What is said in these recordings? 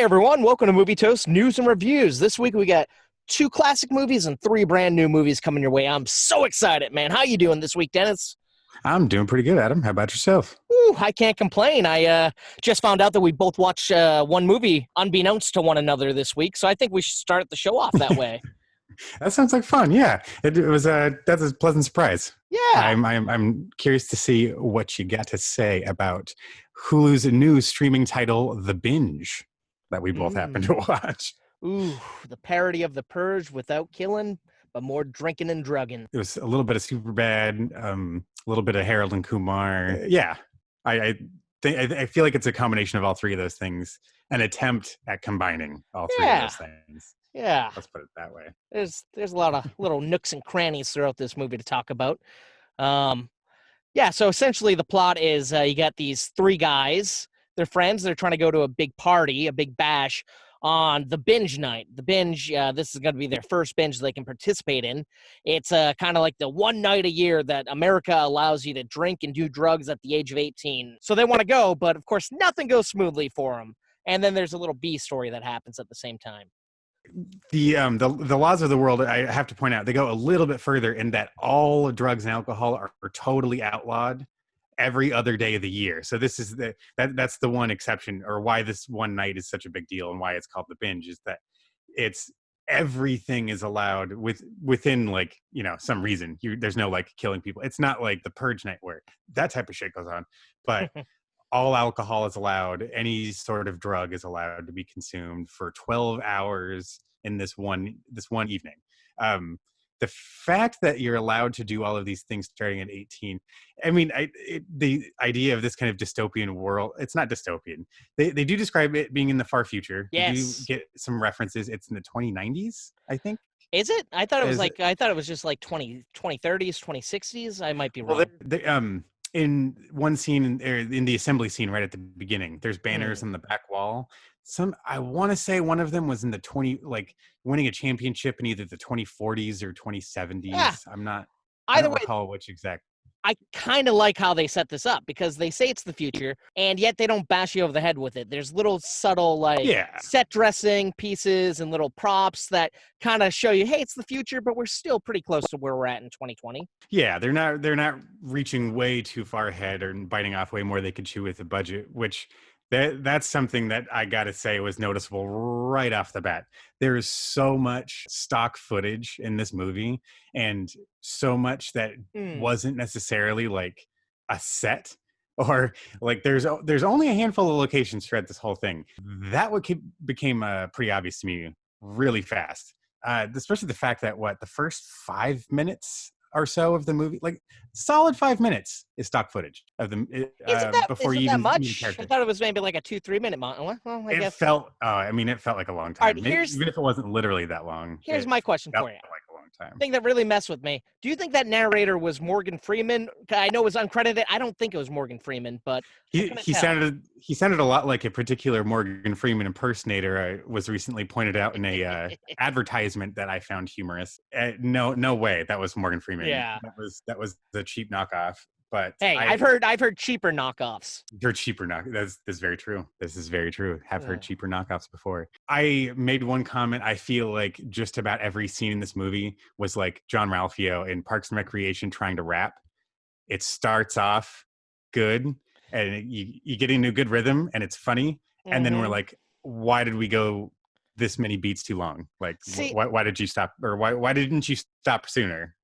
Hey everyone, welcome to Movie Toast News and Reviews. This week we got 2 classic movies and 3 brand new movies coming your way. I'm so excited, man. How you doing this week, Dennis? I'm doing pretty good, Adam. How about yourself? Ooh, I can't complain. I just found out that we both watched one movie unbeknownst to one another this week, so I think we should start the show off that way. That sounds like fun. Yeah, it was that's a pleasant surprise. Yeah. I'm curious to see what you got to say about Hulu's new streaming title, The Binge, that we both happen to watch. Ooh, the parody of The Purge without killing, but more drinking and drugging. It was a little bit of Superbad, a little bit of Harold and Kumar. Yeah, I feel like it's a combination of all 3 of those things, an attempt at combining all 3 of those things. Yeah. Let's put it that way. There's a lot of little nooks and crannies throughout this movie to talk about. So essentially the plot is you got these 3 guys. They're friends. They're trying to go to a big party, a big bash on the Binge night. The Binge, this is going to be their first binge they can participate in. It's kind of like the one night a year that America allows you to drink and do drugs at the age of 18. So they want to go, but of course nothing goes smoothly for them. And then there's a little B story that happens at the same time. The laws of the world, I have to point out, they go a little bit further in that all drugs and alcohol are totally outlawed every other day of the year. So this is that's the one exception, or why this one night is such a big deal and why it's called the Binge, is that it's everything is allowed within, like, some reason. There's no like killing people. It's not like the Purge night where that type of shit goes on, but all alcohol is allowed. Any sort of drug is allowed to be consumed for 12 hours in this one evening. The fact that you're allowed to do all of these things starting at 18, I mean, the idea of this kind of dystopian world, it's not dystopian. They do describe it being in the far future. Yes. You do get some references. It's in the 2090s, I think. Is it? I thought it was just like 2030s, 2060s. I might be wrong. Well, in one scene, in the assembly scene right at the beginning, there's banners on the back wall. I want to say one of them was in the winning a championship in either the 2040s or 2070s. Yeah. I don't recall which exact. I kind of like how they set this up, because they say it's the future, and yet they don't bash you over the head with it. There's little subtle set dressing pieces and little props that kind of show you, hey, it's the future, but we're still pretty close to where we're at in 2020. Yeah, they're not reaching way too far ahead or biting off way more they could chew with the budget, which that's something that I gotta say was noticeable right off the bat. There is so much stock footage in this movie, and so much that wasn't necessarily like a set, or like there's only a handful of locations throughout this whole thing. That became pretty obvious to me really fast. Especially the fact that the first 5 minutes or so of the movie, like solid 5 minutes, is stock footage of them before you even much. meet a character. I thought it was maybe like a 2-3 minute moment. Well, I guess. Felt. It felt like a long time. All right, even if it wasn't literally that long. Here's my question for you. Like a long time. Thing that really messed with me. Do you think that narrator was Morgan Freeman? I know it was uncredited. I don't think it was Morgan Freeman, but he sounded a lot like a particular Morgan Freeman impersonator. Was recently pointed out in a advertisement that I found humorous. No way that was Morgan Freeman. Yeah, that was the cheap knockoff. But hey, I've heard cheaper knockoffs. They're cheaper knockoffs. That's very true. This is very true. Have heard cheaper knockoffs before. I made one comment. I feel like just about every scene in this movie was like John Ralphio in Parks and Recreation trying to rap. It starts off good, and you get into a good rhythm, and it's funny, and then we're like, why did we go this many beats too long? Like, why did you stop, or why didn't you stop sooner?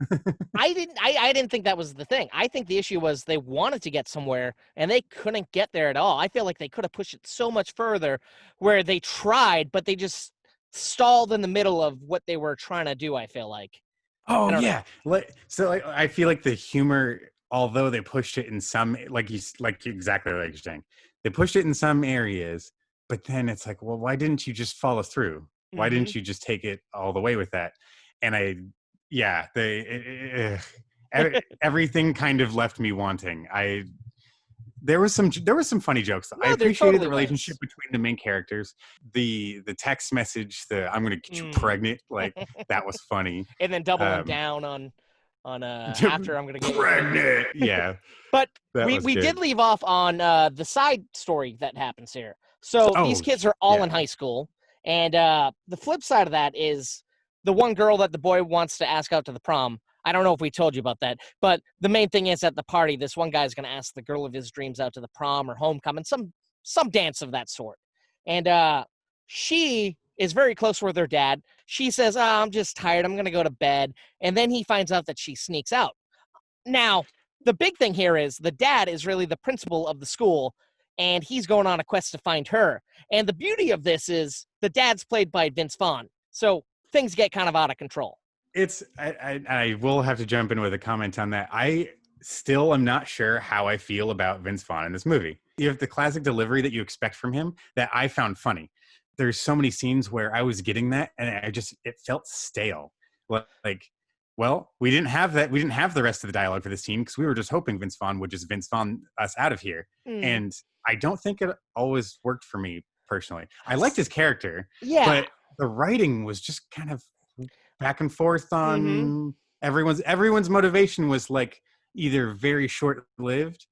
I didn't think that was the thing. I think the issue was they wanted to get somewhere and they couldn't get there at all. I feel like they could have pushed it so much further, where they tried, but they just stalled in the middle of what they were trying to do, I feel like. Oh yeah. I feel like the humor, although they pushed it in some, exactly like you're saying, they pushed it in some areas, but then it's like, well, why didn't you just follow through? Why didn't you just take it all the way with that? And everything kind of left me wanting. There was some funny jokes. I appreciated the relationship between the main characters. The text message, I'm going to get you pregnant, like that was funny. And then doubling down on after I'm gonna get you pregnant. Yeah, But that we was we did good. leave off on the side story that happens here. So these Oh, kids are all in yeah. high school, and the flip side of that is the one girl that the boy wants to ask out to the prom. I don't know if we told you about that, but the main thing is at the party, this one guy is going to ask the girl of his dreams out to the prom or homecoming, some dance of that sort. And she is very close with her dad. She says, I'm just tired. I'm going to go to bed. And then he finds out that she sneaks out. Now, the big thing here is the dad is really the principal of the school, and he's going on a quest to find her. And the beauty of this is the dad's played by Vince Vaughn. So things get kind of out of control. I will have to jump in with a comment on that. I still am not sure how I feel about Vince Vaughn in this movie. You have the classic delivery that you expect from him that I found funny. There's so many scenes where I was getting that, and it felt stale. Like, well, we didn't have that. We didn't have the rest of the dialogue for this scene because we were just hoping Vince Vaughn would just Vince Vaughn us out of here. And I don't think it always worked for me personally. I liked his character, Yeah. but the writing was just kind of back and forth on everyone's motivation was like either very short-lived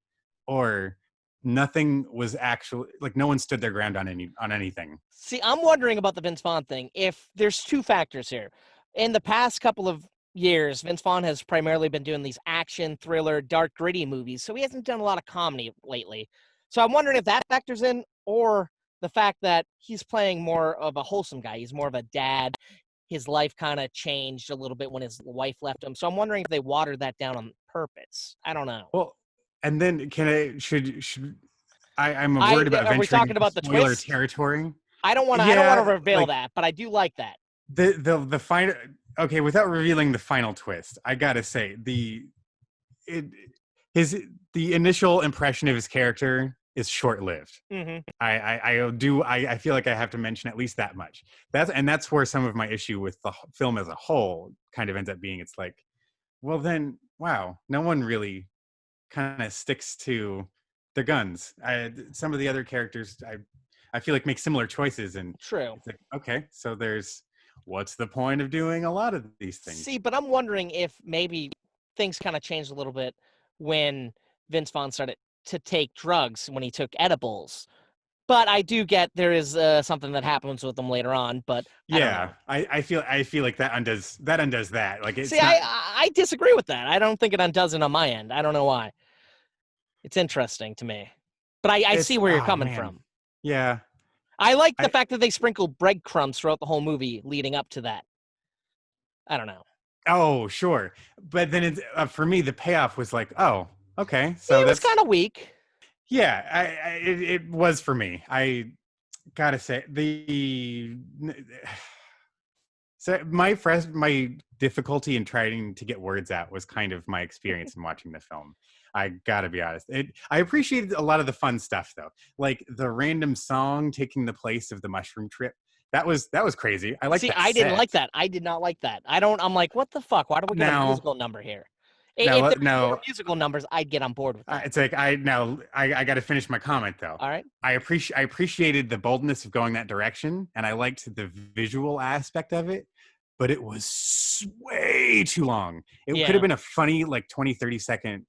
or nothing was actually like no one stood their ground on anything. See, I'm wondering about the Vince Vaughn thing. If there's two factors here. In the past couple of years, Vince Vaughn has primarily been doing these action, thriller, dark, gritty movies, so he hasn't done a lot of comedy lately. So I'm wondering if that factors in, or the fact that he's playing more of a wholesome guy. He's more of a dad. His life kind of changed a little bit when his wife left him. So I'm wondering if they watered that down on purpose. I don't know. Well, and then I'm worried about Are we venturing talking into about the spoiler twist? territory. I don't want to Yeah, reveal like that, but I do like that. the final. Okay, without revealing the final twist, I gotta say it, his the initial impression of his character is short-lived. Mm-hmm. I feel like I have to mention at least that much. That's where some of my issue with the film as a whole kind of ends up being. It's like, well then, wow, no one really kind of sticks to their guns. Some of the other characters I feel like make similar choices, and True. it's like, okay, so what's the point of doing a lot of these things? See, but I'm wondering if maybe things kind of changed a little bit when Vince Vaughn started to take drugs when he took edibles. But I do get there is something that happens with them later on, but I don't know. Yeah, I feel like that undoes that. Like See, it's not. I disagree with that. I don't think it undoes it on my end. I don't know why. It's interesting to me. But I It's see where you're oh coming man, from. yeah. I like the I fact that they sprinkle breadcrumbs throughout the whole movie leading up to that. I don't know. oh sure, but then for me the payoff was like, oh okay, so It was that's kind of weak. yeah. It was for me. I gotta say so my difficulty in trying to get words out was kind of my experience in watching the film. I gotta be honest. I appreciated a lot of the fun stuff though, like the random song taking the place of the mushroom trip. That was crazy. I like See, that I didn't set. like that. I did not like that. I'm like, what the fuck? Why do we get a Now, musical number here? If now, there was more now, musical numbers, I'd get on board with that. it's like I got to finish my comment though. All right. I appreciated the boldness of going that direction, and I liked the visual aspect of it, but it was way too long. It could Yeah. have been a funny like 20-30 second,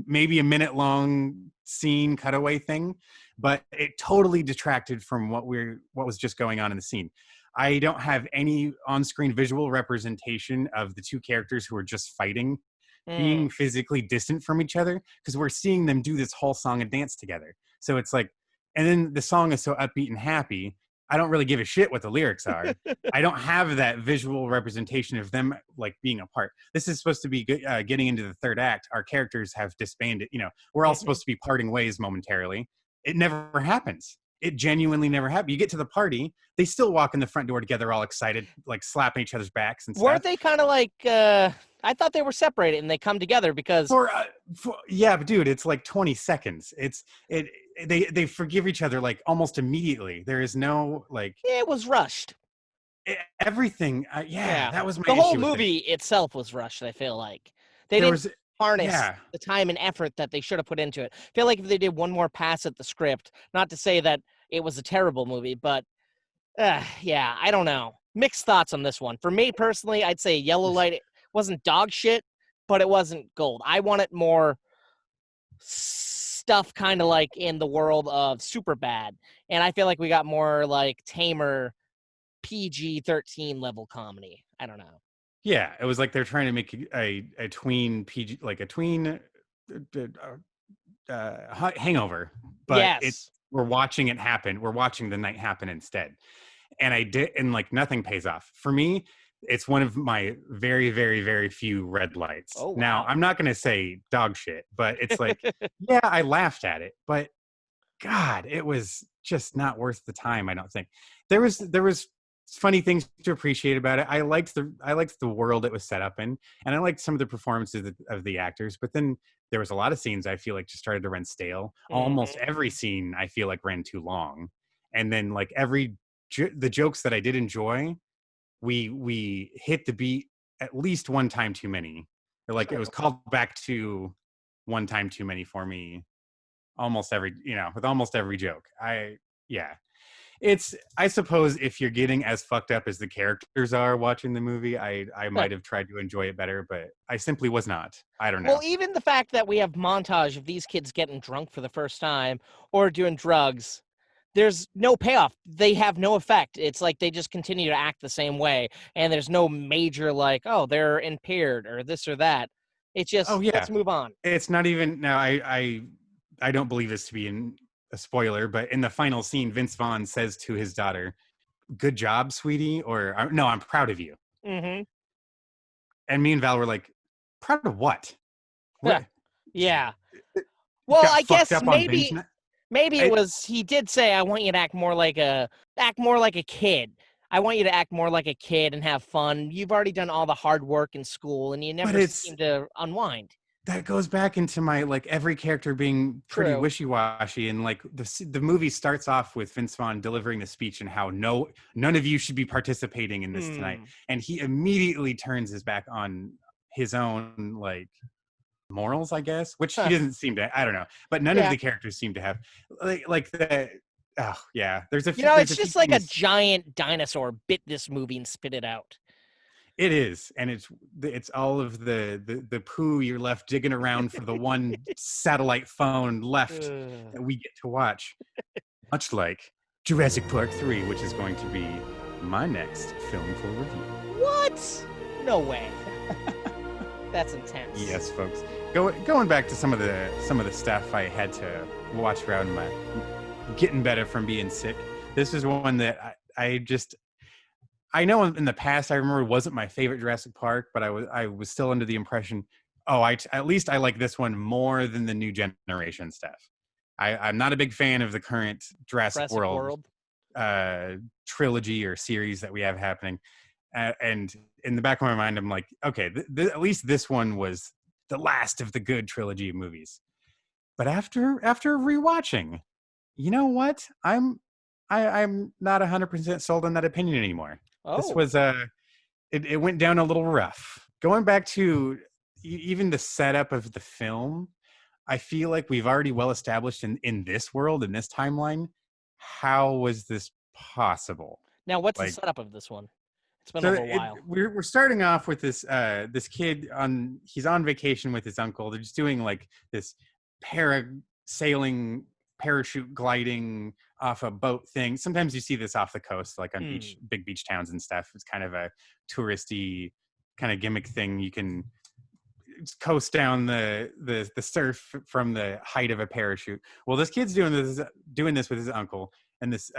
maybe a minute long scene cutaway thing, but it totally detracted from what was just going on in the scene. I don't have any on-screen visual representation of the two characters who are just fighting Mm. being physically distant from each other, because we're seeing them do this whole song and dance together. So it's like, and then the song is so upbeat and happy. I don't really give a shit what the lyrics are. I don't have that visual representation of them like being apart. This is supposed to be getting into the third act. Our characters have disbanded. We're all supposed to be parting ways momentarily. It never happens. It genuinely never happened. You get to the party, they still walk in the front door together, all excited, like slapping each other's backs and stuff. Weren't they kind of like? I thought they were separated and they come together because Yeah, but dude, it's like 20 seconds. They forgive each other like almost immediately. There is no like it was rushed. everything. Yeah, that was my The issue whole with movie it. itself was rushed. I feel like they There didn't was harness yeah. the time and effort that they should have put into it. I feel like if they did one more pass at the script, not to say that it was a terrible movie, but yeah, I don't know. Mixed thoughts on this one. For me personally, I'd say Yellow Light wasn't dog shit, but it wasn't gold. I wanted more stuff kind of like in the world of Superbad, and I feel like we got more like tamer PG-13 level comedy. I don't know. Yeah, it was like they're trying to make a tween PG, like a tween Hangover, but Yes. we're watching it happen. We're watching the night happen instead. And I did, and like nothing pays off for me. It's one of my very, very, very few red lights. Oh Now, wow. I'm not going to say dog shit, but it's like, yeah, I laughed at it, but God, it was just not worth the time. I don't think there was funny things to appreciate about it. I liked the world it was set up in, and I liked some of the performances of the actors. But then there was a lot of scenes I feel like just started to run stale. Almost Mhm. every scene I feel like ran too long, and then like the jokes that I did enjoy, we hit the beat at least one time too many. Or like it was Sure. called back to one time too many for me almost every with almost every joke. Yeah, it's, I suppose if you're getting as fucked up as the characters are watching the movie, I might have tried to enjoy it better, but I simply was not. I don't Well, know. even the fact that we have montage of these kids getting drunk for the first time or doing drugs, there's no payoff. They have no effect. It's like they just continue to act the same way, and there's no major like, oh, they're impaired or this or that. It's Oh just yeah, let's move on. it's not even now. I don't believe this to be a spoiler, but in the final scene, Vince Vaughn says to his daughter, "Good job, sweetie," or "No, I'm proud of you." Mm-hmm. And me and Val were like, "Proud of what? What? Yeah. Well, Got I fucked guess up on binge maybe night?" maybe it I, was he did say I want you to act more like a kid. I want you to act more like a kid and have fun. You've already done all the hard work in school and you but never seem to unwind. that goes back into my like every character being pretty True. wishy-washy, and like the movie starts off with Vince Vaughn delivering the speech and how none of you should be participating in this tonight, Hmm. and he immediately turns his back on his own like morals, I guess, which he Huh. doesn't seem to. I don't know, but none of Yeah. the characters seem to have like the. Oh yeah, You know, there's it's a few just like a things. giant dinosaur bit this movie and spit it out. It is, and it's all of the poo you're left digging around for the one satellite phone left Ugh. that we get to watch. Much like Jurassic Park III, which is going to be my next film for review. What? No way. That's intense. Yes, folks. Going back to some of the stuff I had to watch around my getting better from being sick. This is one that I know in the past I remember wasn't my favorite Jurassic Park, but I was still under the impression, oh, at least I like this one more than the new generation stuff. I'm not a big fan of the current Jurassic Jurassic World World. uh, trilogy or series that we have happening. And in the back of my mind, I'm like, okay, at least this one was the last of the good trilogy of movies. But after rewatching, you know what? I'm not 100% sold on that opinion anymore. This Oh. was it went down a little rough. Going back to even the setup of the film, I feel like we've already well established in this world, in this timeline, how was this possible? Now, what's the Like, setup of this one? It's been a so little while. we're starting off with this kid he's on vacation with his uncle. They're just doing like this parasailing, parachute gliding off a boat thing. Sometimes you see this off the coast, like on Hmm. big beach towns and stuff. It's kind of a touristy kind of gimmick thing. You can coast down the surf from the height of a parachute. Well, this kid's doing this with his uncle, and this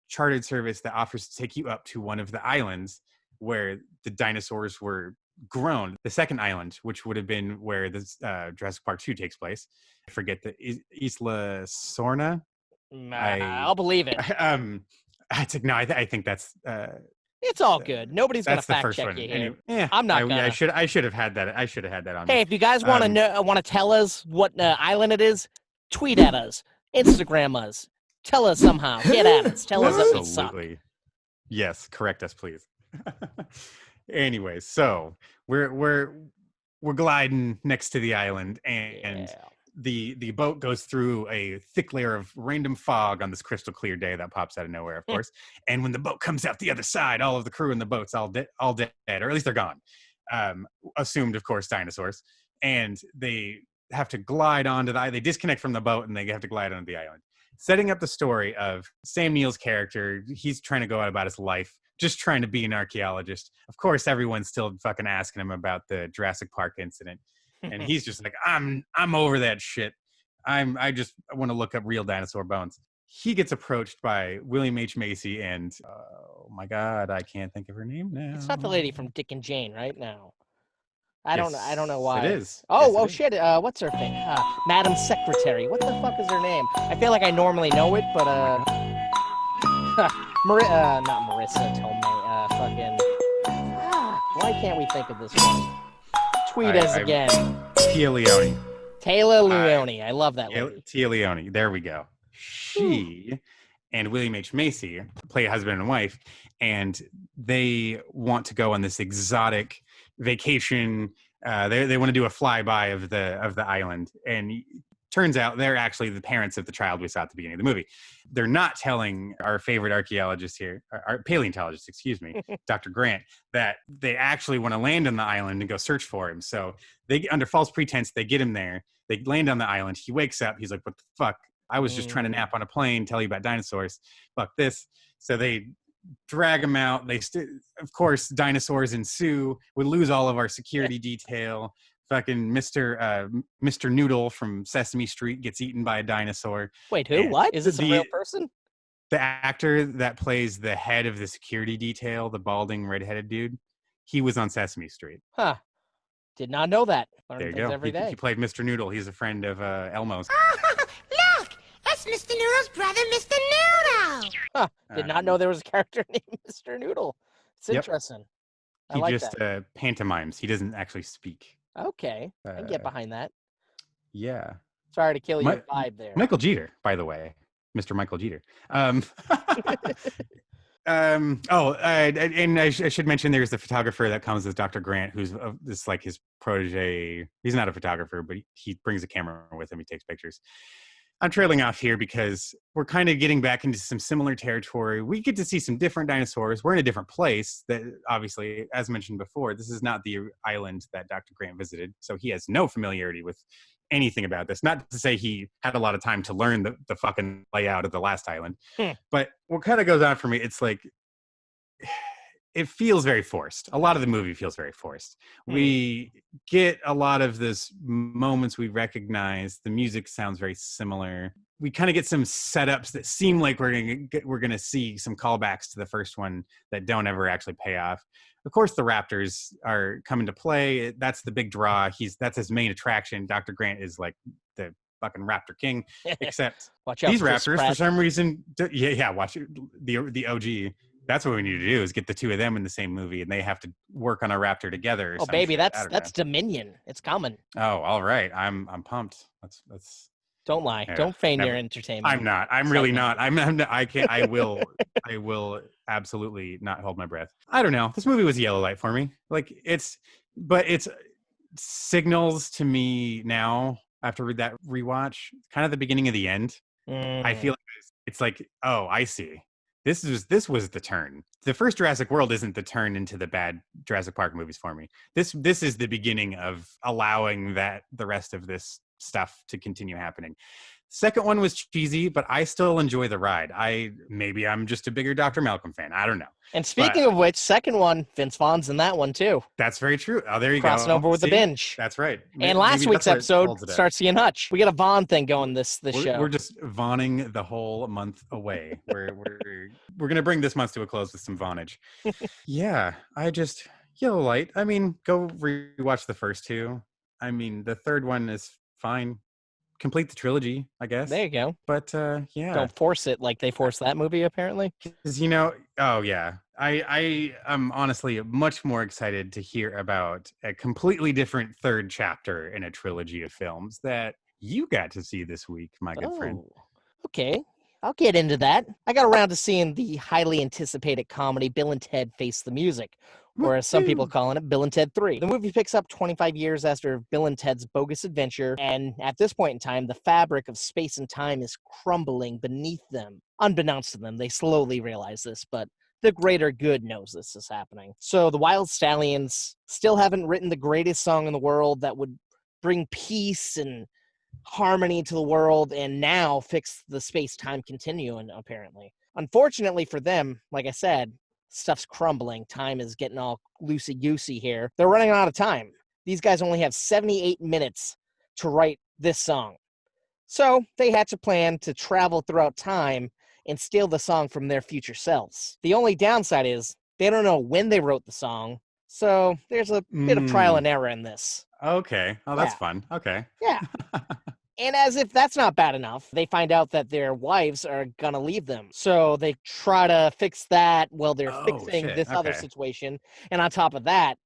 chartered service that offers to take you up to one of the islands where the dinosaurs were grown. The second island, which would have been where this Jurassic Park 2 takes place. I forget the Isla Sorna. I I'll believe it. I took no. I think that's It's all good. Nobody's gonna that's the fact first check one. you here. Anyway, yeah, I'm not I gonna. should have had that. I should have had that on me. Hey, if you guys want to Um, know, want to tell us what island it is, tweet at us, Instagram us, tell us somehow, get at us, tell us that we suck. Absolutely. Yes, correct us, please. Anyway, so we're gliding next to the island, and Yeah. the boat goes through a thick layer of random fog on this crystal clear day that pops out of nowhere, of course. And when the boat comes out the other side, all of the crew in the boat's all dead, or at least they're gone. assumed, of course, dinosaurs, and they have to glide onto the island. They disconnect from the boat and they have to glide onto the island. Setting up the story of Sam Neill's character, he's trying to go out about his life, just trying to be an archaeologist. Of course, everyone's still fucking asking him about the Jurassic Park incident, and he's just like, I'm over that shit. I just want to look up real dinosaur bones. He gets approached by William H. Macy and oh my God, I can't think of her name now. It's not the lady from Dick and Jane, right? now. I don't know Yes, why. it is. Oh, Yes, it is. shit. What's her name? Madam Secretary. What the fuck is her name? I feel like I normally know it, but not Marissa Tomei. Why can't we think of this one? Tweet us again. Tia Leone. Taylor Leone. I love that lady. Tia Leone. There we go. She and William H. Macy play husband and wife, and they want to go on this exotic vacation. They want to do a flyby of the island, and turns out they're actually the parents of the child we saw at the beginning of the movie. They're not telling our favorite archaeologist here, our paleontologist, excuse me, Dr. Grant, that they actually want to land on the island and go search for him. So they, under false pretense, they get him there. They land on the island. He wakes up. He's like, "What the fuck? I was just trying to nap on a plane, tell you about dinosaurs. Fuck this." So they drag him out. Of course, dinosaurs ensue. We lose all of our security detail. Fucking Mr. Noodle from Sesame Street gets eaten by a dinosaur. Wait, who? What? Is this a real person? The actor that plays the head of the security detail, the balding, redheaded dude, he was on Sesame Street. Huh. Did not know that. Learn There you things go. every day. He played Mr. Noodle. He's a friend of Elmo's. Look! That's Mr. Noodle's brother, Mr. Noodle! Huh. Did not know there was a character named Mr. Noodle. It's interesting. He like just pantomimes. He doesn't actually speak. Okay. I can get behind that. Yeah. Sorry to kill your vibe there. Michael Jeter, by the way. Mr. Michael Jeter. And I should mention there's the photographer that comes with Dr. Grant, who's this like his protege. He's not a photographer, but he brings a camera with him. He takes pictures. I'm trailing off here because we're kind of getting back into some similar territory. We get to see some different dinosaurs. We're in a different place that obviously, as mentioned before, this is not the island that Dr. Grant visited. So he has no familiarity with anything about this. Not to say he had a lot of time to learn the fucking layout of the last island. But what kind of goes on for me, it's like, it feels very forced. A lot of the movie feels very forced. We get a lot of this moments we recognize. The music sounds very similar. We kind of get some setups that seem like we're going to see some callbacks to the first one that don't ever actually pay off. Of course, the raptors are coming to play. That's the big draw. That's his main attraction. Dr. Grant is like the fucking raptor king, except Watch out these for raptors, Pratt. for some reason, watch it. The OG. That's what we need to do is get the two of them in the same movie, and they have to work on a raptor together. Or Oh, some baby, shit. that's Dominion. It's coming. Oh, all right. I'm pumped. That's. Don't lie. Yeah, Don't feign never. your entertainment. I'm not. I'm really not. I'm not. I can't. I will. I will absolutely not hold my breath. I don't know. This movie was a yellow light for me. Like but it's signals to me now after that rewatch, kind of the beginning of the end. I feel like it's like, oh, I see. This was the turn. The first Jurassic World isn't the turn into the bad Jurassic Park movies for me. This is the beginning of allowing that the rest of this stuff to continue happening. Second one was cheesy, but I still enjoy the ride. Maybe I'm just a bigger Dr. Malcolm fan. I don't know. And speaking of which, second one, Vince Vaughn's in that one too. That's very true. Oh, there you Crossing go. over with the Binge. That's right. And last week's episode, Starsky and Hutch. We got a Vaughn thing going this show. We're just Vaughning the whole month away. We're gonna bring this month to a close with some Vaughnage. Yeah, yellow light. I mean, go rewatch the first two. I mean, the third one is fine. Complete the trilogy, I guess. There you go. But yeah, don't force it like they forced that movie apparently. Because oh yeah, I am honestly much more excited to hear about a completely different third chapter in a trilogy of films that you got to see this week, my good friend. Okay, I'll get into that. I got around to seeing the highly anticipated comedy Bill and Ted Face the Music, or as some people calling it, Bill and Ted 3. The movie picks up 25 years after Bill and Ted's bogus adventure, and at this point in time, the fabric of space and time is crumbling beneath them. Unbeknownst to them, they slowly realize this, but the greater good knows this is happening. So the Wild Stallions still haven't written the greatest song in the world that would bring peace and harmony to the world and now fix the space-time continuum, apparently. Unfortunately for them, like I said, stuff's crumbling. Time is getting all loosey-goosey here. They're running out of time. These guys only have 78 minutes to write this song. So they hatch a plan to travel throughout time and steal the song from their future selves. The only downside is they don't know when they wrote the song, so there's a bit of trial and error in this. Okay. Oh, that's Yeah. fun. Okay. Yeah. And as if that's not bad enough, they find out that their wives are gonna leave them. So they try to fix that while they're Oh, fixing shit. this other Okay. situation. And on top of that,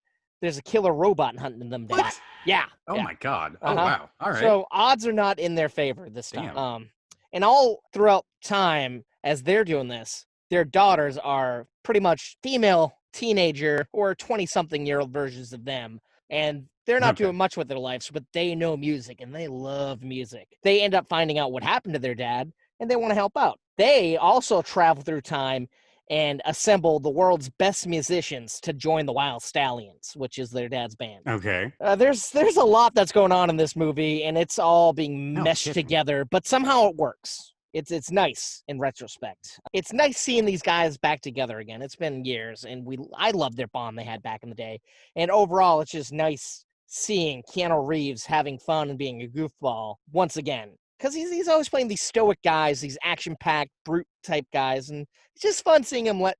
there's a killer robot hunting them down. What? Yeah. Oh yeah. my God. Oh Uh-huh. wow. All right. So odds are not in their favor this time. Damn. And all throughout time, as they're doing this, their daughters are pretty much female teenager or 20-something-year-old versions of them. And they're not Okay. doing much with their lives, but they know music and they love music. They end up finding out what happened to their dad and they want to help out. They also travel through time and assemble the world's best musicians to join the Wild Stallions, which is their dad's band. Okay. There's a lot that's going on in this movie, and it's all being No meshed kidding. together, but somehow it works. It's nice in retrospect. It's nice seeing these guys back together again. It's been years, and I love their bond they had back in the day. And overall, it's just nice seeing Keanu Reeves having fun and being a goofball once again. Because he's always playing these stoic guys, these action-packed, brute-type guys, and it's just fun seeing him let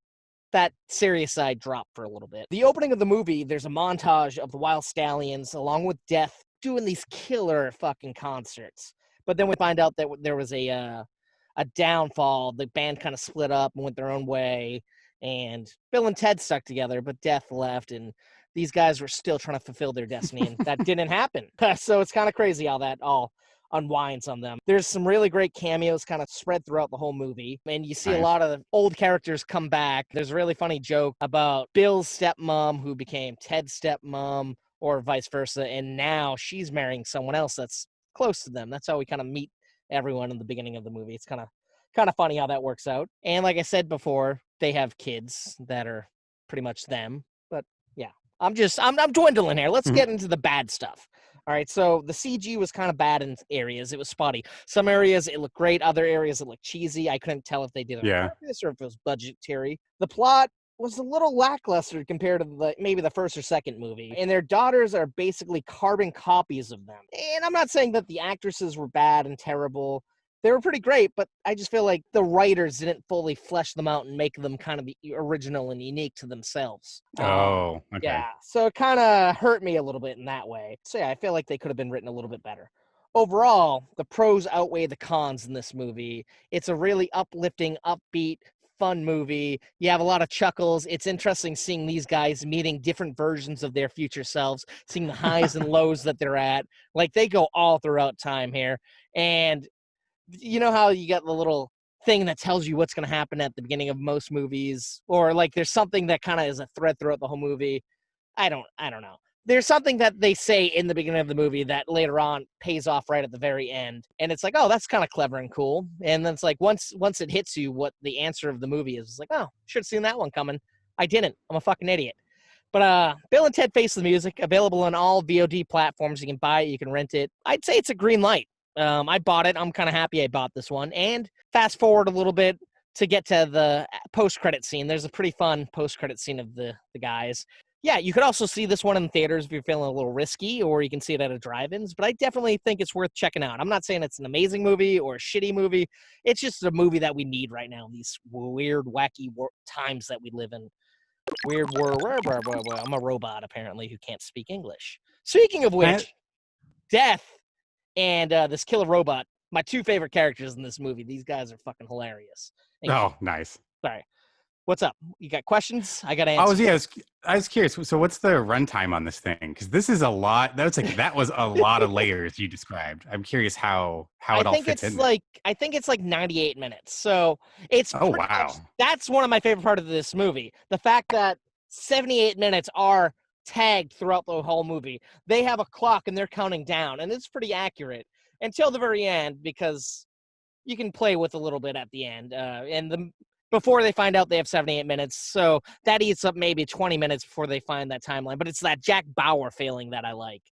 that serious side drop for a little bit. The opening of the movie, there's a montage of the Wild Stallions along with Death doing these killer fucking concerts. But then we find out that there was a downfall. The band kind of split up and went their own way, and Bill and Ted stuck together, but Death left, and these guys were still trying to fulfill their destiny, and that didn't happen. So it's kind of crazy how that all unwinds on them. There's some really great cameos kind of spread throughout the whole movie, and you see a Nice. lot of old characters come back. There's a really funny joke about Bill's stepmom who became Ted's stepmom, or vice versa, and now she's marrying someone else that's close to them. That's how we kind of meet everyone in the beginning of the movie. It's kind of funny how that works out. And like I said before, they have kids that are pretty much them. But yeah, I'm dwindling here. Let's get into the bad stuff. All right, so the CG was kind of bad in areas. It was spotty. Some areas it looked great. Other areas it looked cheesy. I couldn't tell if they did it on purpose or if it was budgetary. The plot was a little lackluster compared to maybe the first or second movie. And their daughters are basically carbon copies of them. And I'm not saying that the actresses were bad and terrible. They were pretty great, but I just feel like the writers didn't fully flesh them out and make them kind of original and unique to themselves. Oh, okay. Yeah, so it kind of hurt me a little bit in that way. So yeah, I feel like they could have been written a little bit better. Overall, the pros outweigh the cons in this movie. It's a really uplifting, upbeat, fun movie. You have a lot of chuckles. It's interesting seeing these guys meeting different versions of their future selves, seeing the highs and lows that they're at. Like, they go all throughout time here. And you know how you got the little thing that tells you what's going to happen at the beginning of most movies, or like there's something that kind of is a thread throughout the whole movie. I don't know. There's something that they say in the beginning of the movie that later on pays off right at the very end. And it's like, oh, that's kind of clever and cool. And then it's like, once it hits you what the answer of the movie is, it's like, oh, should have seen that one coming. I didn't. I'm a fucking idiot. But Bill and Ted Face the Music, available on all VOD platforms. You can buy it, you can rent it. I'd say it's a green light. I bought it. I'm kind of happy I bought this one. And fast forward a little bit to get to the post-credit scene. There's a pretty fun post-credit scene of the guys. Yeah, you could also see this one in theaters if you're feeling a little risky, or you can see it at a drive-ins, but I definitely think it's worth checking out. I'm not saying it's an amazing movie or a shitty movie. It's just a movie that we need right now in these weird, wacky times that we live in. Weird world. I'm a robot, apparently, who can't speak English. Speaking of which, Death and this killer robot, my two favorite characters in this movie. These guys are fucking hilarious. Oh, nice. Sorry. What's up? You got questions? I got answers. I was curious. So what's the runtime on this thing? Because this is a lot. That was a lot of layers you described. I'm curious how it all fits in. I think it's like 98 minutes. So it's that's one of my favorite parts of this movie. The fact that 78 minutes are tagged throughout the whole movie. They have a clock and they're counting down, and it's pretty accurate until the very end, because you can play with a little bit at the end. And before they find out they have 78 minutes. So that eats up maybe 20 minutes before they find that timeline. But it's that Jack Bauer feeling that I like.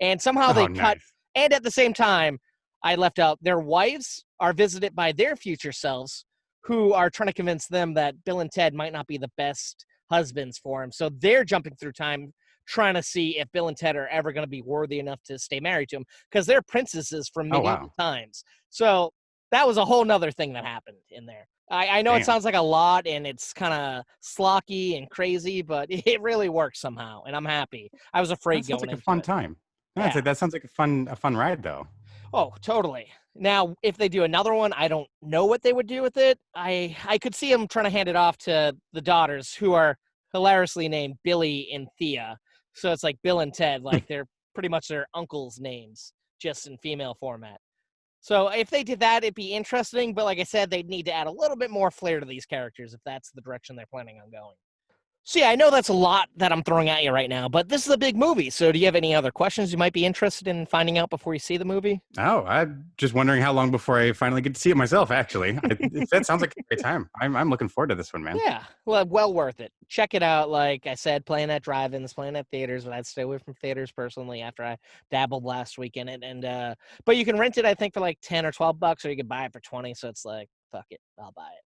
And somehow they Oh, cut. nice. And at the same time, I left out their wives are visited by their future selves who are trying to convince them that Bill and Ted might not be the best husbands for him. So they're jumping through time trying to see if Bill and Ted are ever going to be worthy enough to stay married to him because they're princesses from Oh, medieval wow. times. So that was a whole nother thing that happened in there. I know Damn. it sounds like a lot and it's kind of slocky and crazy, but it really works somehow, and I'm happy. I was afraid That sounds going like a into fun it. time. Yeah. That sounds like a fun ride, though. Oh, totally. Now, if they do another one, I don't know what they would do with it. I could see them trying to hand it off to the daughters, who are hilariously named Billy and Thea. So it's like Bill and Ted, like they're pretty much their uncles' names, just in female format. So if they did that, it'd be interesting. But like I said, they'd need to add a little bit more flair to these characters if that's the direction they're planning on going. So yeah, I know that's a lot that I'm throwing at you right now, but this is a big movie. So do you have any other questions you might be interested in finding out before you see the movie? Oh, I'm just wondering how long before I finally get to see it myself. Actually, that sounds like a great time. I'm looking forward to this one, man. Yeah, well worth it. Check it out. Like I said, playing at drive-ins, playing at theaters, but I'd stay away from theaters personally after I dabbled last week in it. And but you can rent it, I think, for like $10 or $12, or you can buy it for 20. So it's like, fuck it, I'll buy it.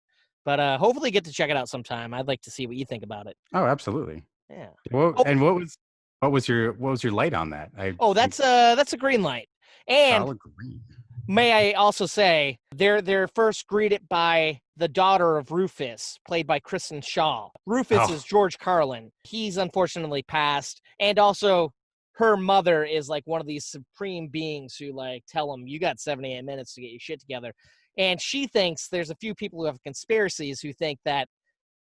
But hopefully get to check it out sometime. I'd like to see what you think about it. Oh, absolutely. Yeah. Well, Oh, and what was your light on that? that's a green light. And solid green. may I also say they're first greeted by the daughter of Rufus, played by Kristen Shaw. Rufus is George Carlin. He's unfortunately passed, and also her mother is like one of these supreme beings who like tell him you got 78 minutes to get your shit together. And she thinks there's a few people who have conspiracies who think that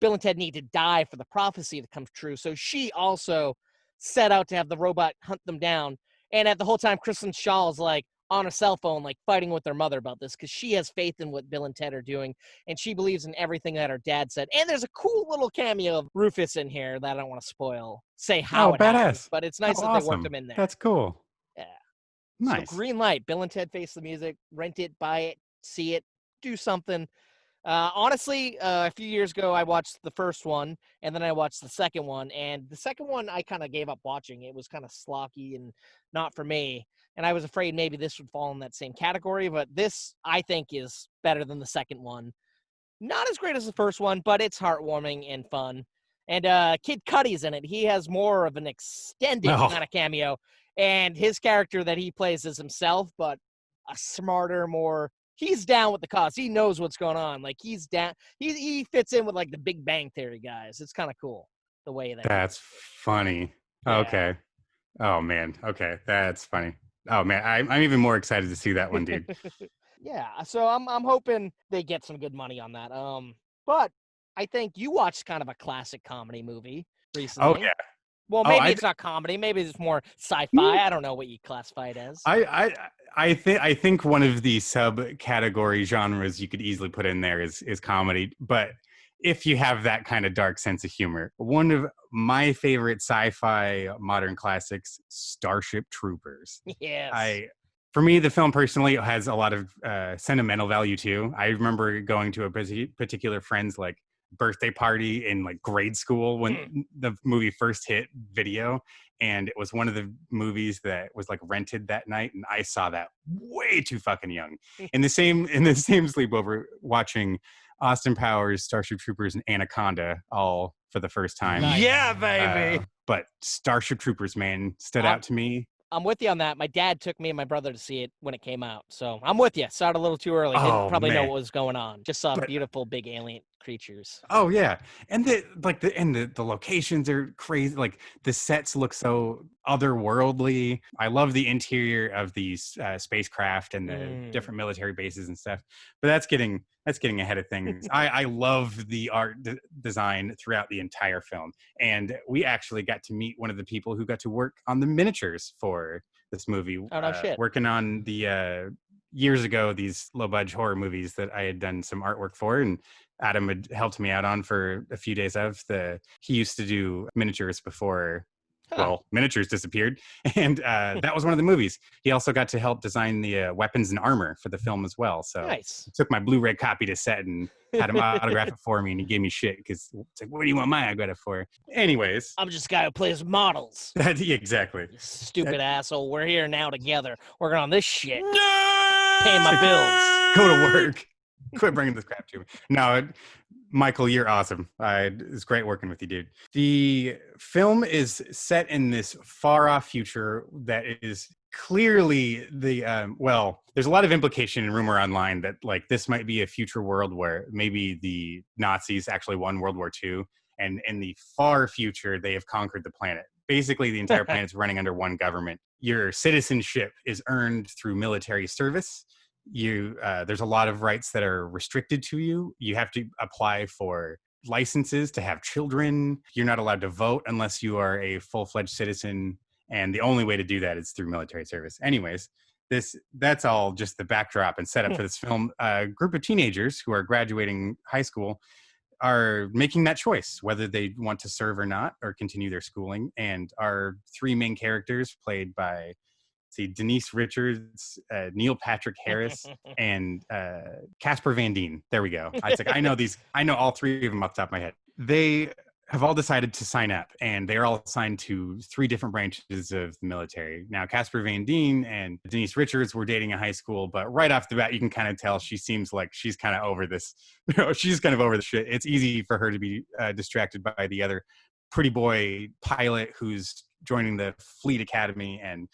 Bill and Ted need to die for the prophecy to come true. So she also set out to have the robot hunt them down. And at the whole time, Kristen Shaw is like on a cell phone, like fighting with their mother about this because she has faith in what Bill and Ted are doing. And she believes in everything that her dad said. And there's a cool little cameo of Rufus in here that I don't want to say how Oh, it happens, badass. but it's nice Oh, that they worked awesome. him in there. That's cool. Yeah. So Nice. green light, Bill and Ted Face the Music, rent it, buy it, see it, do something. Honestly, a few years ago, I watched the first one, and then I watched the second one. And the second one, I kind of gave up watching. It was kind of slocky and not for me. And I was afraid maybe this would fall in that same category. But this, I think, is better than the second one. Not as great as the first one, but it's heartwarming and fun. And Kid Cudi's in it. He has more of an extended kind of cameo. And his character that he plays is himself, but a smarter, more he's down with the cause. He knows what's going on. Like he's down. He fits in with like the Big Bang Theory guys. It's kind of cool the way that. That's funny. Yeah. Okay. Oh man. Okay, that's funny. Oh man, I'm even more excited to see that one, dude. Yeah. So I'm hoping they get some good money on that. But I think you watched kind of a classic comedy movie recently. Oh yeah. Well, maybe it's not comedy. Maybe it's more sci-fi. I don't know what you classify it as. I think one of the subcategory genres you could easily put in there is comedy. But if you have that kind of dark sense of humor, one of my favorite sci-fi modern classics, Starship Troopers. Yes. For me, the film personally has a lot of sentimental value too. I remember going to a particular friend's like birthday party in like grade school when the movie first hit video, and it was one of the movies that was like rented that night, and I saw that way too fucking young. In the same sleepover, watching Austin Powers, Starship Troopers, and Anaconda all for the first time. Nice. Yeah, baby. But Starship Troopers, man, stood out to me. I'm with you on that. My dad took me and my brother to see it when it came out. So I'm with you. Saw it a little too early. Didn't probably know what was going on. Just saw beautiful big alien creatures. Oh yeah. And the locations are crazy. Like the sets look so otherworldly. I love the interior of these spacecraft and the different military bases and stuff. But that's getting ahead of things. I love the art design throughout the entire film. And we actually got to meet one of the people who got to work on the miniatures for this movie. Oh, no shit. Working on the years ago, these low budget horror movies that I had done some artwork for, and Adam had helped me out on for a few days he used to do miniatures before well, miniatures disappeared. And that was one of the movies. He also got to help design the weapons and armor for the film as well. So Nice. I took my Blu-ray copy to set and had him autograph it for me, and he gave me shit because it's like, what do you want my autograph for? Anyways. I'm just a guy who plays models. Exactly. You stupid asshole. We're here now together, working on this shit. Paying my bills. Go to work. Quit bringing this crap to me. No, Michael, you're awesome. It's great working with you, dude. The film is set in this far-off future that is clearly there's a lot of implication and rumor online that like this might be a future world where maybe the Nazis actually won World War II, and in the far future they have conquered the planet. Basically, the entire planet's running under one government. Your citizenship is earned through military service. There's a lot of rights that are restricted to you. You have to apply for licenses to have children. You're not allowed to vote unless you are a full-fledged citizen, and the only way to do that is through military service. Anyways, that's all just the backdrop and setup for this film. A group of teenagers who are graduating high school are making that choice whether they want to serve or not, or continue their schooling. And our three main characters, played by Denise Richards, Neil Patrick Harris, and Casper Van Dien. There we go. I know all three of them off the top of my head. They have all decided to sign up, and they're all assigned to three different branches of the military. Now, Casper Van Dien and Denise Richards were dating in high school, but right off the bat, you can kind of tell she seems like she's kind of over this. She's kind of over the shit. It's easy for her to be distracted by the other pretty boy pilot who's joining the Fleet Academy, and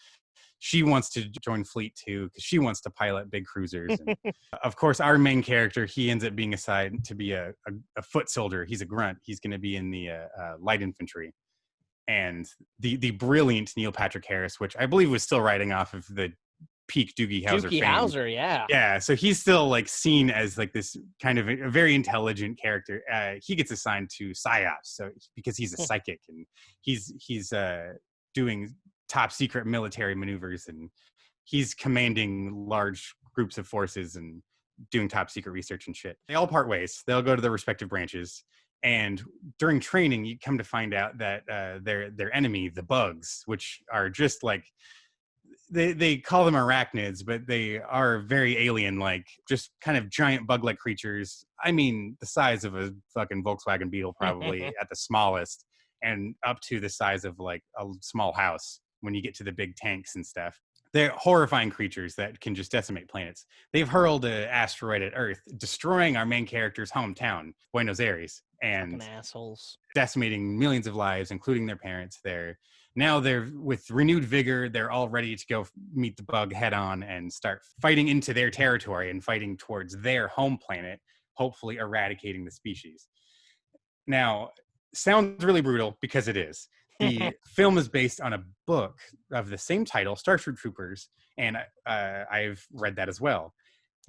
she wants to join Fleet too because she wants to pilot big cruisers. And of course, our main character, he ends up being assigned to be a foot soldier. He's a grunt. He's going to be in the light infantry. And the brilliant Neil Patrick Harris, which I believe was still riding off of the peak Doogie Howser fame. Howser, yeah. Yeah, so he's still like seen as like this kind of a very intelligent character. He gets assigned to PSYOPs, so because he's a psychic, and he's doing top secret military maneuvers, and he's commanding large groups of forces and doing top secret research and shit. They all part ways. They'll go to their respective branches, and during training you come to find out that their enemy, the bugs, which are just like they call them arachnids, but they are very alien, like just kind of giant bug-like creatures. I mean, the size of a fucking Volkswagen Beetle probably at the smallest, and up to the size of like a small house when you get to the big tanks and stuff. They're horrifying creatures that can just decimate planets. They've hurled an asteroid at Earth, destroying our main character's hometown, Buenos Aires, and fucking assholes, decimating millions of lives, including their parents. They're with renewed vigor. They're all ready to go meet the bug head on and start fighting into their territory and fighting towards their home planet, hopefully eradicating the species. Now, sounds really brutal because it is. The film is based on a book of the same title, Starship Troopers, and I've read that as well.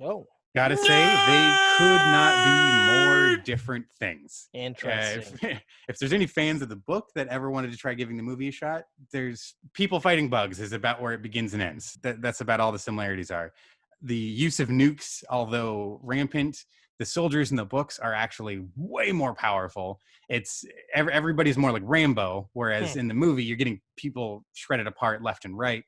Oh. Gotta say, they could not be more different things. Interesting. If there's any fans of the book that ever wanted to try giving the movie a shot, there's people fighting bugs is about where it begins and ends. That's about all the similarities are. The use of nukes, although rampant, the soldiers in the books are actually way more powerful. It's everybody's more like Rambo, whereas in the movie you're getting people shredded apart left and right.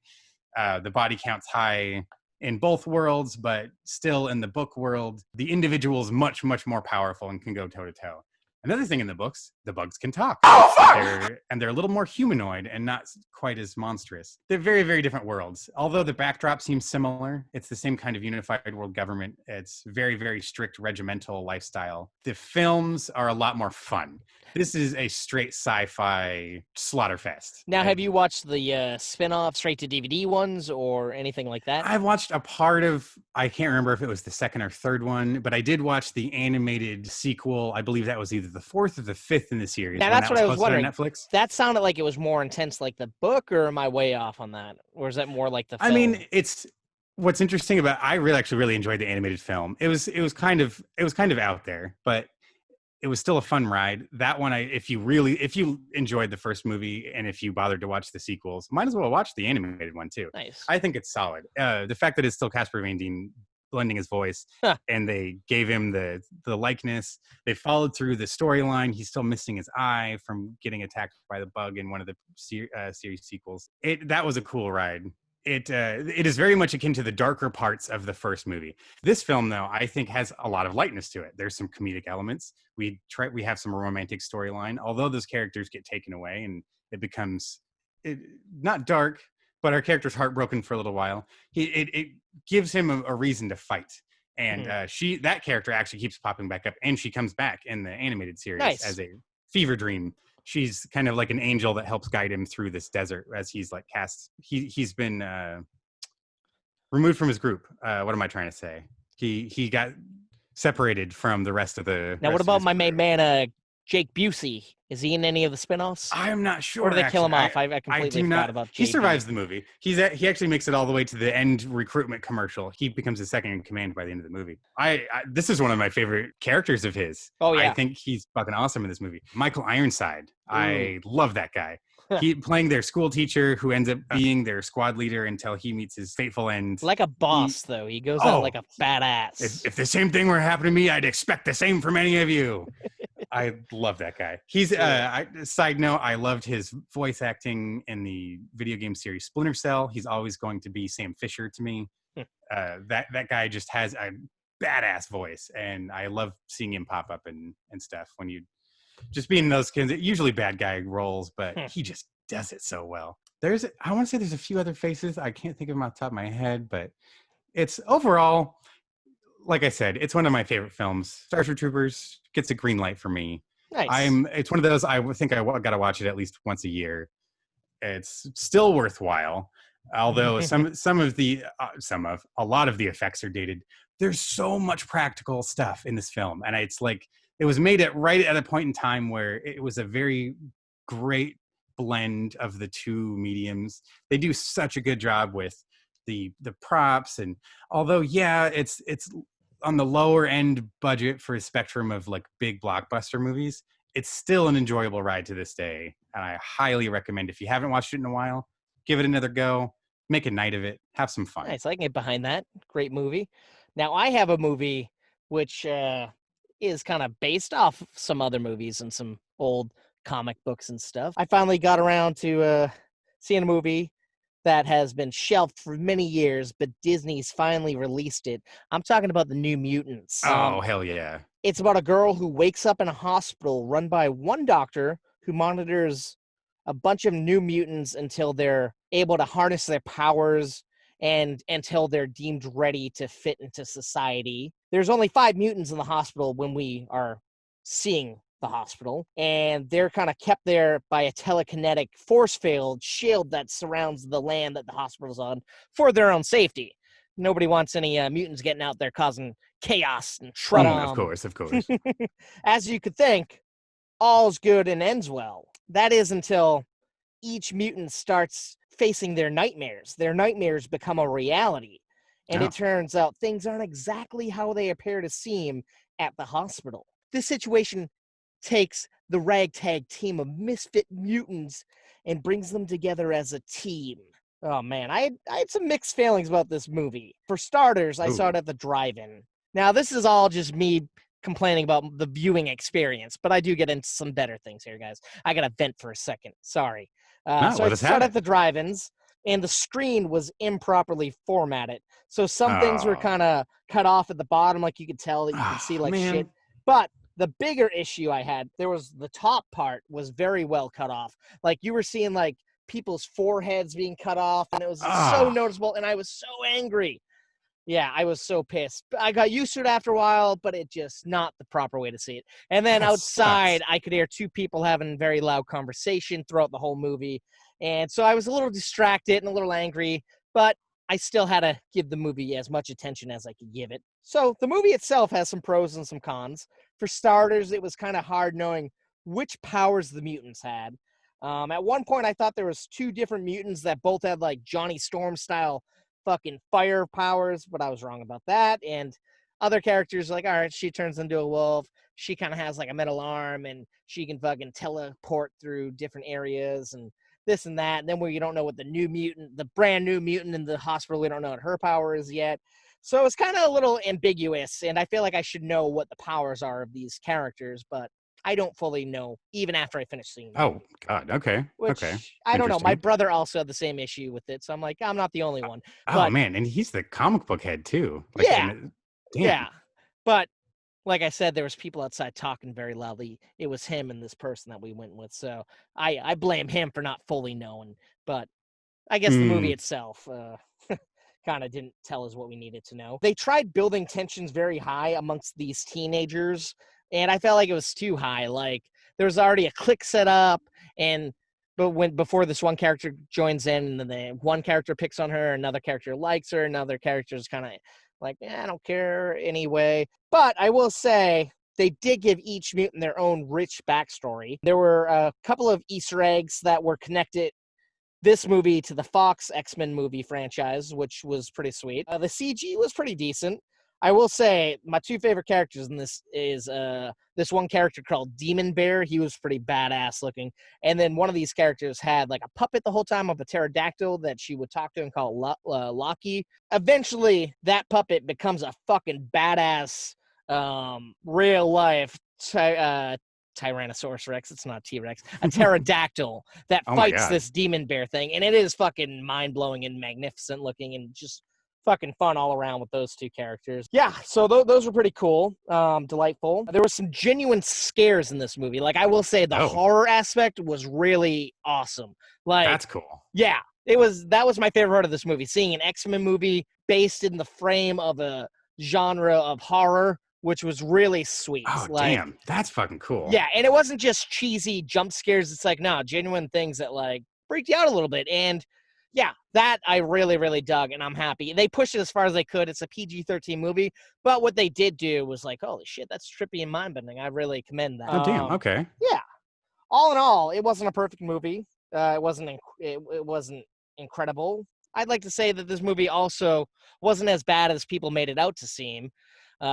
The body count's high in both worlds, but still in the book world, the individual is much, much more powerful and can go toe to toe. Another thing in the books, the bugs can talk. They're a little more humanoid and not quite as monstrous. They're very, very different worlds. Although the backdrop seems similar, it's the same kind of unified world government. It's very, very strict regimental lifestyle. The films are a lot more fun. This is a straight sci-fi slaughterfest. Now, have you watched the spin-off straight-to-DVD ones or anything like that? I've watched a part of, I can't remember if it was the second or third one, but I did watch the animated sequel. I believe that was either the fourth or the fifth in the series. Now, that's what I was wondering. On Netflix. That sounded like it was more intense like the book, or am I way off on that? Or is that more like the film? I mean, what's interesting about, I really enjoyed the animated film. It was kind of out there, but it was still a fun ride. That one, if you enjoyed the first movie and if you bothered to watch the sequels, might as well watch the animated one too. Nice. I think it's solid. The fact that it's still Casper Van Dien blending his voice, Huh. and they gave him the likeness. They followed through the storyline. He's still missing his eye from getting attacked by the bug in one of the series sequels. That was a cool ride. It is very much akin to the darker parts of the first movie. This film, though, I think has a lot of lightness to it. There's some comedic elements. We have some romantic storyline, although those characters get taken away and it becomes not dark, but our character's heartbroken for a little while. It gives him a reason to fight, and that character actually keeps popping back up, and she comes back in the animated series as a fever dream. She's kind of like an angel that helps guide him through this desert as he's like cast. He's been removed from his group. What am I trying to say? He got separated from the rest of the. Now, what about my main man, Jake Busey? Is he in any of the spinoffs? I'm not sure. Or do they kill him off? I completely forgot about Jake. He survives the movie. He actually makes it all the way to the end recruitment commercial. He becomes the second in command by the end of the movie. This is one of my favorite characters of his. Oh, yeah. I think he's fucking awesome in this movie. Michael Ironside. I love that guy. He playing their school teacher who ends up being their squad leader until he meets his fateful end. Like a boss, though. He goes out like a badass. If the same thing were happening to me, I'd expect the same from any of you. I love that guy. He's side note, I loved his voice acting in the video game series Splinter Cell. He's always going to be Sam Fisher to me. That guy just has a badass voice, and I love seeing him pop up and stuff when you just being those kids, usually bad guy roles, but he just does it so well. I want to say there's a few other faces. I can't think of them off the top of my head, but it's overall, like I said, it's one of my favorite films. Starship Troopers gets a green light for me. Nice. It's one of those, I think I got to watch it at least once a year. It's still worthwhile. Although a lot of the effects are dated. There's so much practical stuff in this film. And it's like, it was made right at a point in time where it was a very great blend of the two mediums. They do such a good job with the props, and although it's on the lower end budget for a spectrum of like big blockbuster movies, it's still an enjoyable ride to this day. And I highly recommend, if you haven't watched it in a while, give it another go, make a night of it, have some fun. Nice, I can get behind that. Great movie. Now I have a movie which is kind of based off some other movies and some old comic books and stuff. I finally got around to seeing a movie that has been shelved for many years, but Disney's finally released it. I'm talking about the New Mutants. Oh, hell yeah. It's about a girl who wakes up in a hospital run by one doctor who monitors a bunch of new mutants until they're able to harness their powers and until they're deemed ready to fit into society. There's only 5 mutants in the hospital when we are seeing the hospital, and they're kind of kept there by a telekinetic force field shield that surrounds the land that the hospital's on for their own safety. Nobody wants any mutants getting out there causing chaos and trouble. Of course. As you could think, all's good and ends well. That is until each mutant starts facing their nightmares. Their nightmares become a reality. And It turns out things aren't exactly how they appear to seem at the hospital. This situation takes the ragtag team of misfit mutants and brings them together as a team. Oh, man, I had some mixed feelings about this movie. For starters, I saw it at the drive-in. Now, this is all just me complaining about the viewing experience, but I do get into some better things here, guys. I got to vent for a second. Sorry. So I started at the drive-ins, and the screen was improperly formatted. So some things were kind of cut off at the bottom, like you could tell that you could see like shit. But the bigger issue I had, the top part was very well cut off. Like you were seeing like people's foreheads being cut off, and it was so noticeable, and I was so angry. Yeah, I was so pissed. I got used to it after a while, but it just not the proper way to see it. And then outside, I could hear 2 people having very loud conversation throughout the whole movie. And so I was a little distracted and a little angry, but I still had to give the movie as much attention as I could give it. So the movie itself has some pros and some cons. For starters, it was kind of hard knowing which powers the mutants had. At one point, I thought there was 2 different mutants that both had like Johnny Storm style fucking fire powers, but I was wrong about that. And other characters like, all right, she turns into a wolf. She kind of has like a metal arm, and she can fucking teleport through different areas and this and that. And then we don't know what the brand new mutant in the hospital, we don't know what her power is yet. So it's kind of a little ambiguous, and I feel like I should know what the powers are of these characters, but I don't fully know even after I finish seeing the Oh movie. God. Okay. Okay. Which, I don't know, my Interesting. brother also had the same issue with it, so I'm like, I'm not the only one. Oh But man, and he's the comic book head too. Like, yeah, and yeah. damn. But like I said, there was people outside talking very loudly. It was him and this person that we went with, so I blame him for not fully knowing. But I guess the movie Hmm. itself kind of didn't tell us what we needed to know. They tried building tensions very high amongst these teenagers, and I felt like it was too high. Like there was already a clique set up, and before this one character joins in, and then the one character picks on her, another character likes her, another character is kind of like, I don't care anyway. But I will say they did give each mutant their own rich backstory. There were a couple of Easter eggs that were connected this movie to the Fox X-Men movie franchise, which was pretty sweet. The CG was pretty decent. I will say my two favorite characters in this is this one character called Demon Bear. He was pretty badass looking. And then one of these characters had like a puppet the whole time of a pterodactyl that she would talk to and call Loki. Eventually, that puppet becomes a fucking badass real life Tyrannosaurus Rex. It's not T-Rex. A pterodactyl that Oh my fights God. this demon bear thing. And it is fucking mind-blowing and magnificent looking and just fucking fun all around with those two characters. Yeah, so those were pretty cool, delightful. There were some genuine scares in this movie. Like, I will say the Oh. horror aspect was really awesome. Like, That's cool. yeah, that was my favorite part of this movie, seeing an X-Men movie based in the frame of a genre of horror, which was really sweet. Oh Like, damn, that's fucking cool. yeah, and it wasn't just cheesy jump scares. It's like, no, genuine things that like freaked you out a little bit. And yeah, that I really, really dug, and I'm happy. They pushed it as far as they could. It's a PG-13 movie, but what they did do was like, holy shit, that's trippy and mind-bending. I really commend that. Oh damn. Okay. Yeah. All in all, it wasn't a perfect movie. It wasn't incredible. I'd like to say that this movie also wasn't as bad as people made it out to seem.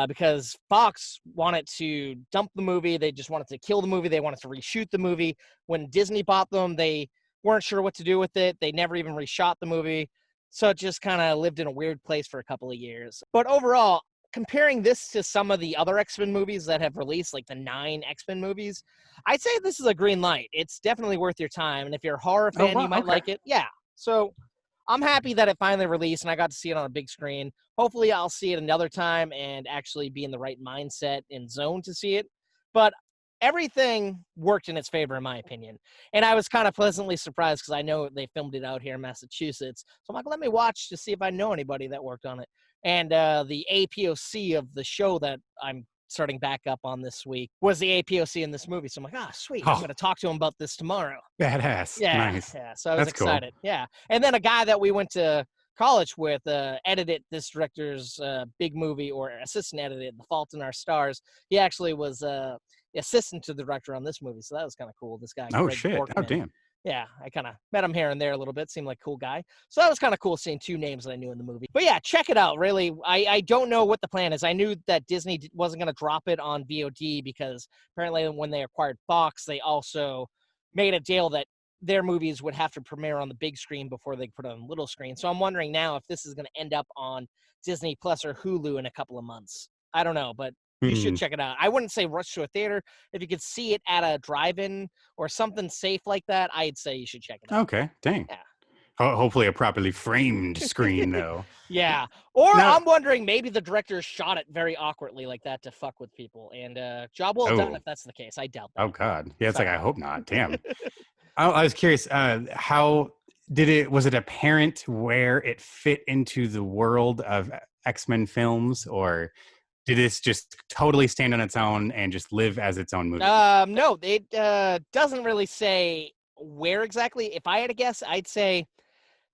Because Fox wanted to dump the movie. They just wanted to kill the movie. They wanted to reshoot the movie. When Disney bought them, they weren't sure what to do with it. They never even reshot the movie. So it just kind of lived in a weird place for a couple of years. But overall, comparing this to some of the other X-Men movies that have released, like the 9 X-Men movies, I'd say this is a green light. It's definitely worth your time. And if you're a horror fan, wow, you might okay. like it. Yeah. So I'm happy that it finally released and I got to see it on a big screen. Hopefully I'll see it another time and actually be in the right mindset and zone to see it. But everything worked in its favor, in my opinion. And I was kind of pleasantly surprised because I know they filmed it out here in Massachusetts. So I'm like, let me watch to see if I know anybody that worked on it. And the APOC of the show that I'm starting back up on this week was the APOC in this movie. So I'm like, sweet. I'm Oh. going to talk to him about this tomorrow. Badass. Yeah. Nice. Yeah. So I was That's cool. excited. Yeah. And then a guy that we went to college with edited this director's big movie, or assistant edited The Fault in Our Stars. He actually was assistant to the director on this movie. So that was kind of cool. This guy. Oh Greg shit. Oh Borkman. damn. Yeah, I kind of met him here and there a little bit. Seemed like a cool guy. So that was kind of cool seeing 2 names that I knew in the movie. But yeah, check it out. Really, I don't know what the plan is. I knew that Disney wasn't going to drop it on VOD because apparently when they acquired Fox, they also made a deal that their movies would have to premiere on the big screen before they put it on the little screen. So I'm wondering now if this is going to end up on Disney Plus or Hulu in a couple of months. I don't know, but you should check it out. I wouldn't say rush to a theater. If you could see it at a drive-in or something safe like that, I'd say you should check it out. Okay. Dang. Yeah. Hopefully a properly framed screen though. Yeah. Or Now- I'm wondering maybe the director shot it very awkwardly like that to fuck with people. And job well done Oh. if that's the case. I doubt that. Oh God. Yeah, it's Sorry. like I hope not. Damn. I was curious, how was it apparent where it fit into the world of X-Men films, or did this just totally stand on its own and just live as its own movie? No, it doesn't really say where exactly. If I had to guess, I'd say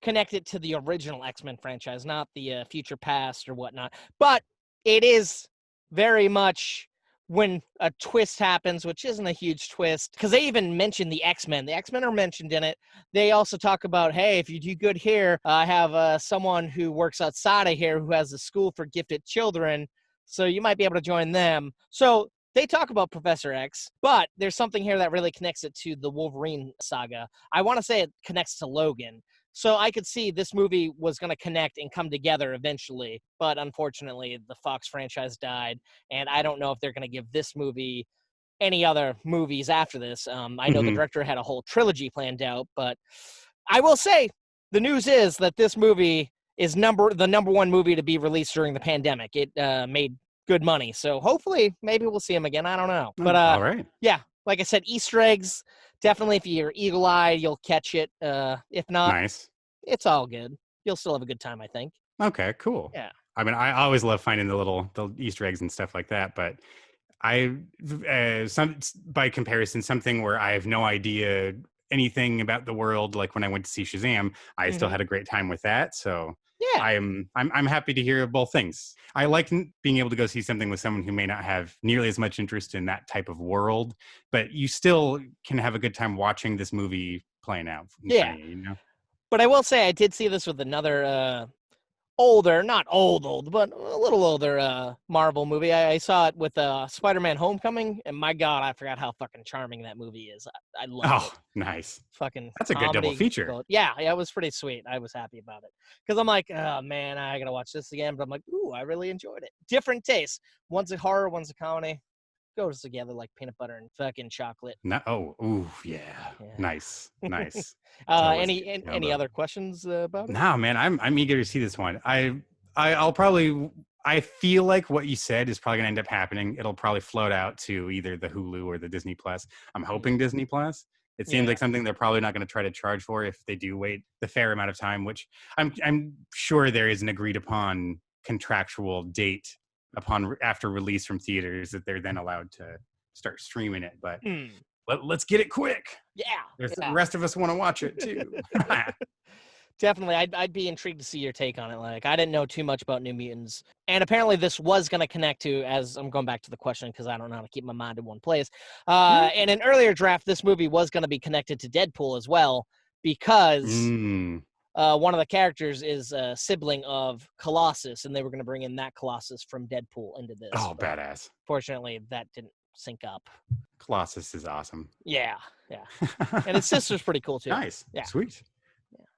connect it to the original X-Men franchise, not the future past or whatnot. But it is very much when a twist happens, which isn't a huge twist, because they even mention the X-Men. The X-Men are mentioned in it. They also talk about, hey, if you do good here, I have someone who works outside of here who has a school for gifted children, so you might be able to join them. So they talk about Professor X, but there's something here that really connects it to the Wolverine saga. I want to say it connects to Logan, So I could see this movie was going to connect and come together eventually, but unfortunately, the Fox franchise died, and I don't know if they're going to give this movie any other movies after this. I know the director had a whole trilogy planned out, but I will say the news is that this movie is the number one movie to be released during the pandemic. It made good money, so hopefully, maybe we'll see him again. I don't know, but all right. yeah, like I said, Easter eggs. Definitely, if you're eagle-eyed, you'll catch it. If not, Nice. it's all good. You'll still have a good time, I think. Okay, cool. Yeah. I mean, I always love finding the Easter eggs and stuff like that, but by comparison, something where I have no idea anything about the world, like when I went to see Shazam, I still had a great time with that. So Yeah. I'm happy to hear both things. I like being able to go see something with someone who may not have nearly as much interest in that type of world, but you still can have a good time watching this movie playing out. Yeah. You know? But I will say I did see this with another older, not old, but a little older Marvel movie. I saw it with Spider-Man Homecoming, and my God, I forgot how fucking charming that movie is. I love it. Oh, nice. Fucking That's a good double comedy feature. gold. Yeah, it was pretty sweet. I was happy about it. Because I'm like, oh, man, I got to watch this again. But I'm like, ooh, I really enjoyed it. Different tastes. One's a horror, one's a comedy. Goes together like peanut butter and fucking chocolate. Yeah. Nice. Any other questions about it? No, man, I'm eager to see this one. I feel like what you said is probably gonna end up happening. It'll probably float out to either the Hulu or the Disney Plus. I'm hoping Disney Plus. It seems like something they're probably not going to try to charge for if they do wait the fair amount of time, which I'm sure there is an agreed upon contractual date after release from theaters that they're then allowed to start streaming it. But let's get it quick. Yeah. The rest of us want to watch it too. Definitely. I'd be intrigued to see your take on it. Like, I didn't know too much about New Mutants. And apparently this was going to connect to, as I'm going back to the question because I don't know how to keep my mind in one place. In an earlier draft, this movie was going to be connected to Deadpool as well because one of the characters is a sibling of Colossus, and they were going to bring in that Colossus from Deadpool into this. Oh, badass. Fortunately, that didn't sync up. Colossus is awesome. Yeah. And his sister's pretty cool too. Nice. Yeah. Sweet.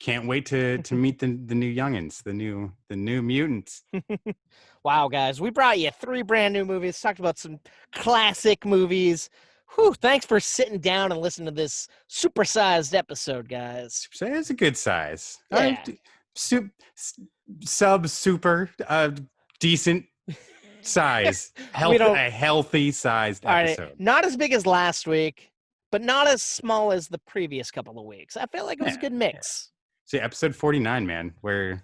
Can't wait to meet the new youngins, the new mutants. Wow, guys, we brought you 3 brand new movies, talked about some classic movies. Whew, thanks for sitting down and listening to this supersized episode, guys. It's a good size. Yeah. Super decent size. A healthy sized episode. Right, not as big as last week, but not as small as the previous couple of weeks. I feel like it was a good mix. See, episode 49, man. We're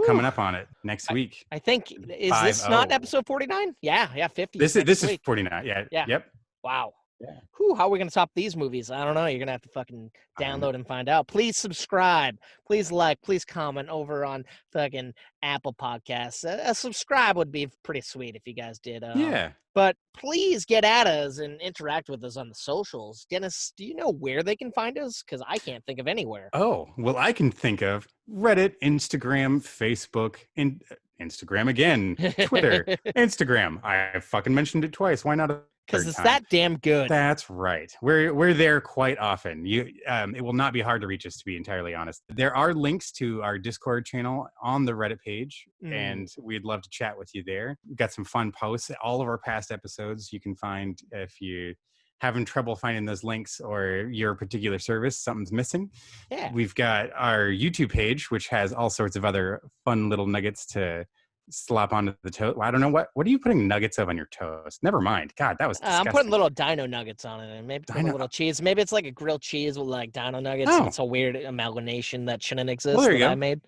coming up on it next week. I think this not episode 49? Yeah, 50. This is 49. Yeah. Yep. Wow. Yeah. Whew, how are we going to top these movies? I don't know. You're going to have to fucking download and find out. Please subscribe. Please like. Please comment over on fucking Apple Podcasts. A subscribe would be pretty sweet if you guys did. Yeah. But please get at us and interact with us on the socials. Dennis, do you know where they can find us? Because I can't think of anywhere. Oh, well, I can think of Reddit, Instagram, Facebook, and Instagram again, Twitter, Instagram. I fucking mentioned it twice. Why not? Because it's that damn good. That's right. We're there quite often. It will not be hard to reach us, to be entirely honest. There are links to our Discord channel on the Reddit page, and we'd love to chat with you there. We've got some fun posts. All of our past episodes you can find if you having trouble finding those links or your particular service, something's missing. Yeah. We've got our YouTube page, which has all sorts of other fun little nuggets to slap onto the toast. I don't know what are you putting nuggets of on your toast? Never mind. God, that was disgusting. I'm putting little dino nuggets on it, and maybe a little cheese. Maybe it's like a grilled cheese with like dino nuggets. Oh. It's a weird amalgamation that shouldn't exist Well, there you that go. I made.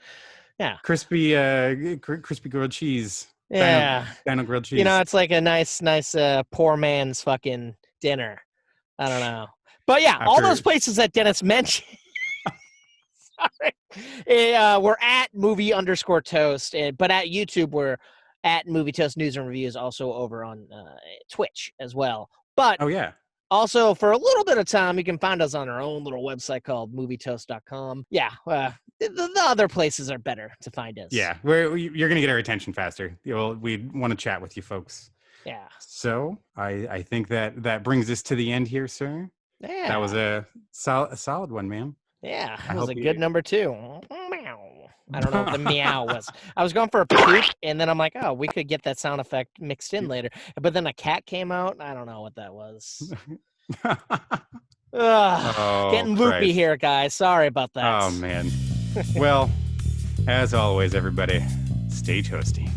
Yeah, crispy grilled cheese. Yeah, dino grilled cheese. You know, it's like a nice poor man's fucking dinner. I don't know, but yeah, all those places that Dennis mentioned. Sorry. We're at movie_toast, but at YouTube we're at Movie Toast News and Reviews, also over on Twitch as well. But also for a little bit of time, you can find us on our own little website called movietoast.com. Yeah, the other places are better to find us. Yeah, you're gonna get our attention faster. We want to chat with you folks. Yeah. So I think that brings us to the end here, sir. Yeah. That was a solid one, man. Yeah, that was a good number 2. I don't know what the meow was. I was going for a poop, and then I'm like, oh, we could get that sound effect mixed in later. But then a cat came out. I don't know what that was. Ugh, Oh, getting loopy Christ. here, guys. Sorry about that. Oh, man. Well, as always, everybody, stay toasty.